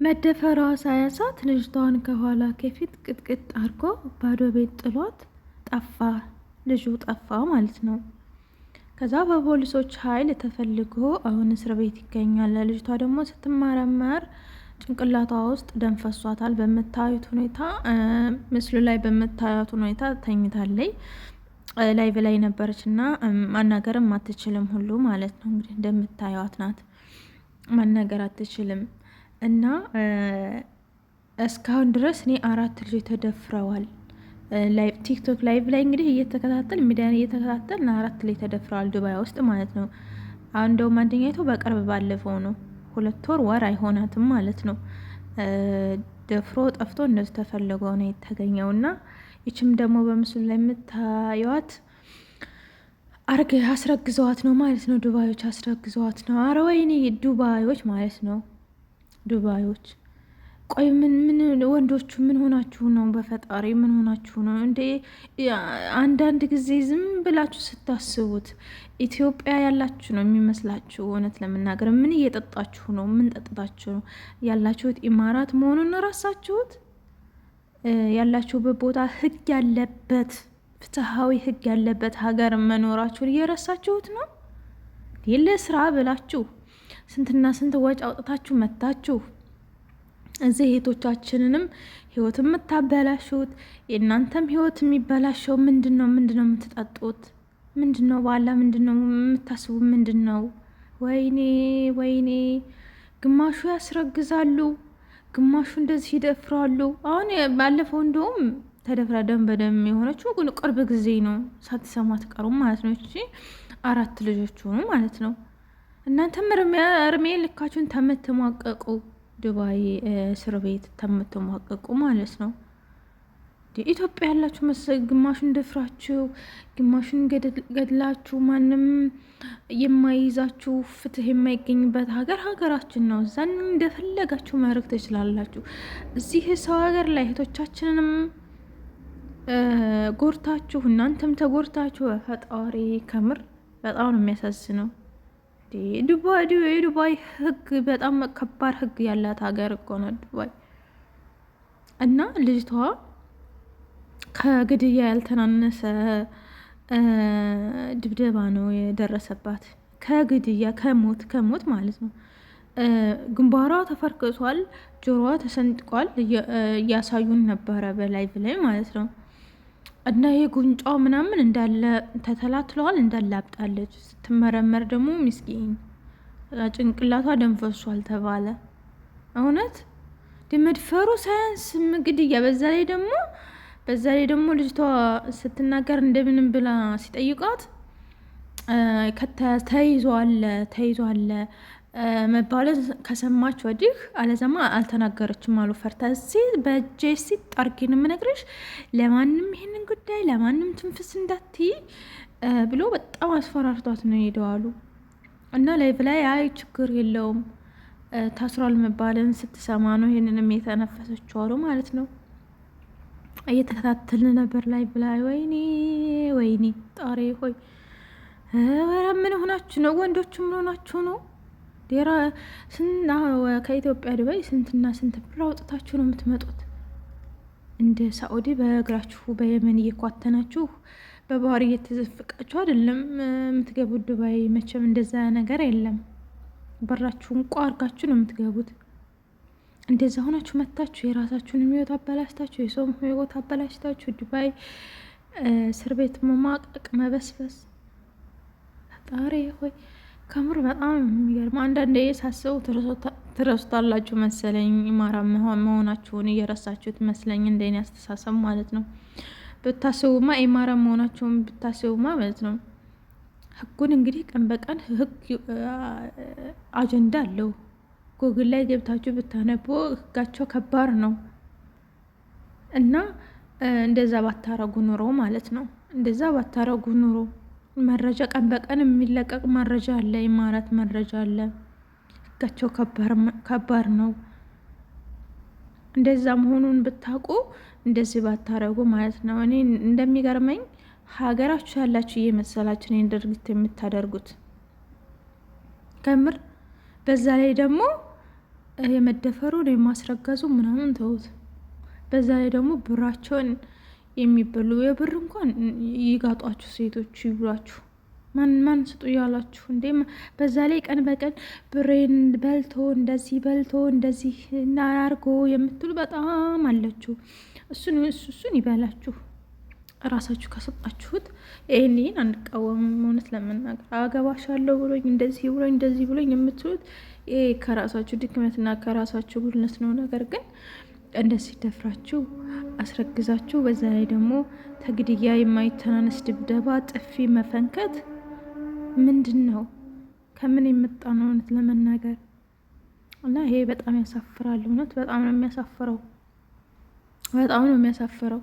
መደፈሯ ሳያሳት ልጅቷን ከኋላ ከፊት ቅጥቅጥ አድርጎ ባዶ ቤት ጥሏት ጠፋ። ልጁ ጠፋ ማለት ነው። ከዛ በፖሊሶች ኃይል ተፈልጎ አሁን እስር ቤት ይገኛል። ልጅቷ ደግሞ ስትመረመር ጭንቅላቷ ውስጥ ደም ፈሷታል። በምታዩት ሁኔታ ምስሉ ላይ በምታዩት ሁኔታ ተኝታለች። ላይቭ ላይ ነበረች እና ማናገርም አትችልም ሁሉ ማለት ነው። እንግዲህ እንደምታዩት ናት፣ ማናገር አትችልም። እና እስካሁን ድረስ እኔ 4 ልጆች ተደፍረዋል። ቲክቶክ ላይቭ ላይ እንግዲህ እየተከታተል ሚዲያን እየተከታተል 4 ልጆች ተደፍረዋል ዱባይ ውስጥ ማለት ነው። እንደውም አንደኛይቱ በቅርብ ባለፈው ነው፣ 2 ወር አይሆናትም ማለት ነው። ደፍሮ ጠፍቶ እንደዚህ ተፈልጎ ነው የተገኘው። እና ይችም ደግሞ በምስሉ ላይ የምታዩት አስረግዘዋት ነው ማለት ነው። ዱባዮች አስረግዘዋት ነው። አረ ወይኔ ዱባዮች ማለት ነው። ዱባዮች ቆይ ምን ወንዶቹ ምን ሆናችሁ ነው? በፈጣሪ ምን ሆናችሁ ነው እንዴ? አንዳንድ ጊዜ ዝም ብላችሁ ስታስቡት ኢትዮጵያ ያላችሁ ነው የሚመስላችሁ። እውነት ለመናገር ምን እየጠጣችሁ ነው? ምን ጠጥታችሁ ነው ያላችሁት? ኢማራት መሆኑን ረሳችሁት? ያላችሁበት ቦታ ህግ ያለበት ፍትሃዊ ህግ ያለበት ሀገር መኖራችሁን እየረሳችሁት ነው። ለስራ ብላችሁ ስንትና ስንት ወጪ አውጥታችሁ መታችሁ እዚህ እህቶቻችንንም ህይወት የምታበላሹት። የእናንተም ህይወት የሚበላሸው ምንድን ነው የምትጠጡት? ምንድን ነው ባላ? ምንድን ነው የምታስቡ? ምንድን ነው? ወይኔ ወይኔ! ግማሹ ያስረግዛሉ፣ ግማሹ እንደዚህ ይደፍራሉ። አሁን ባለፈው እንደውም ተደፍራ ደም በደም የሆነችው ግን ቅርብ ጊዜ ነው፣ ሳትሰማ አትቀሩም ማለት ነው። እቺ 4 ልጆች ሆኑ ማለት ነው። እናንተም እርሜ ልካችሁን ተምትሟቀቁ፣ ዱባይ እስር ቤት ተምትሟቀቁ ማለት ነው። ኢትዮጵያ ያላችሁ ግማሹን ደፍራችሁ፣ ግማሹን ገድላችሁ፣ ማንም የማይይዛችሁ ፍትህ የማይገኝበት ሀገራችን ነው። እዛን እንደፈለጋችሁ ማድረግ ትችላላችሁ። እዚህ ሰው ሀገር ላይ እህቶቻችንንም ጎርታችሁ፣ እናንተም ተጎርታችሁ፣ ፈጣሪ ከምር በጣም ነው የሚያሳዝነው። የዱባይ ህግ በጣም ከባድ ህግ ያላት ሀገር እኮ ነው ዱባይ። እና ልጅቷ ከግድያ ያልተናነሰ ድብደባ ነው የደረሰባት። ከግድያ ከሞት ማለት ነው። ግንባሯ ተፈርክቷል፣ ጆሮዋ ተሰንጥቋል። እያሳዩን ነበረ በላይቭ ላይ ማለት ነው። እና የጉንጯ ምናምን እንዳለ ተተላትለዋል፣ እንዳለ አብጣለች። ስትመረመር ደግሞ ምስኪን ጭንቅላቷ ደንፈሷል ተባለ። እውነት መድፈሩ ሳያንስ ግድያ። በዛ ላይ ደግሞ ልጅቷ ስትናገር እንደምንም ብላ ሲጠይቋት ተይዟል መባለን ከሰማች ወዲህ አለዘማ አልተናገረችም አሉ። ፈርታ በእጄ ጠርጊን የምነግርሽ ለማንም ይሄንን ጉዳይ ለማንም ትንፍስ እንዳትይ ብሎ በጣም አስፈራርቷት ነው ሄደዋሉ። እና ላይቭ ላይ አይ ችግር የለውም ታስሯል መባለን ስትሰማ ነው ይሄንንም የተነፈሰችው አሉ ማለት ነው። እየተከታተልን ነበር ላይቭ ላይ። ወይኔ ጣሬ ሆይ! ኧረ ምን ሆናችሁ ነው? ወንዶቹ ምን ሆናችሁ ነው? ከኢትዮጵያ ዱባይ ስንትና ስንት ብር አውጥታችሁ ነው የምትመጡት? እንደ ሳኡዲ በእግራችሁ በየመን እየኳተናችሁ በባህር እየተዘፈቃችሁ አይደለም የምትገቡት ዱባይ። መቼም እንደዛ ነገር የለም። በራችሁን ቋ አርጋችሁ ነው የምትገቡት። እንደዛ ሆናችሁ መታችሁ የራሳችሁን ህይወት አበላሽታችሁ፣ የሰውም ህይወት አበላሽታችሁ ዱባይ እስር ቤት መማቀቅ መበስበስ። ፈጣሪ ሆይ ከምር በጣም የሚገርም። አንዳንዴ ሳስበው ትረሱታላችሁ መሰለኝ። ኢማራ መሆናችሁን እየረሳችሁት መስለኝ፣ እንደኔ አስተሳሰብ ማለት ነው። ብታስቡማ ኢማራ መሆናችሁን ብታስቡማ ማለት ነው። ህጉን እንግዲህ ቀን በቀን ህግ አጀንዳ አለው። ጉግል ላይ ገብታችሁ ብታነቡ ህጋቸው ከባድ ነው። እና እንደዛ ባታረጉ ኑሮ ማለት ነው። እንደዛ ባታረጉ ኑሮ መረጃ ቀን በቀን የሚለቀቅ መረጃ አለ፣ ኢማራት መረጃ አለ። ህጋቸው ከባድ ነው። እንደዛ መሆኑን ብታውቁ እንደዚህ ባታረጉ ማለት ነው። እኔ እንደሚገርመኝ ሀገራችሁ ያላችሁ እየመሰላችሁ እኔን ድርጊት የምታደርጉት ከምር። በዛ ላይ ደግሞ የመደፈሩን የማስረገዙ ምናምን ተውት። በዛ ላይ ደግሞ ብራቸውን የሚበሉ የብር እንኳን ይጋጧችሁ ሴቶች ይብሏችሁ። ማን ስጡ እያላችሁ እንዴ? በዛ ላይ ቀን በቀን ብሬን በልቶ እንደዚህ እናያርጎ የምትሉ በጣም አለችሁ። እሱን ይበላችሁ። ራሳችሁ ከሰጣችሁት ይህን አንቃወምም። እውነት ለመናገር አገባሻለሁ ብሎኝ እንደዚህ ብሎኝ የምትሉት ይሄ ከራሳችሁ ድክመትና ከራሳችሁ ጉድለት ነው። ነገር ግን እንደዚህ ደፍራችሁ አስረግዛችሁ፣ በዛ ላይ ደግሞ ተግድያ የማይተናነስ ድብደባ፣ ጥፊ፣ መፈንከት ምንድን ነው? ከምን የመጣ ነው? እውነት ለመናገር እና ይሄ በጣም ያሳፍራል። እውነት በጣም ነው የሚያሳፍረው።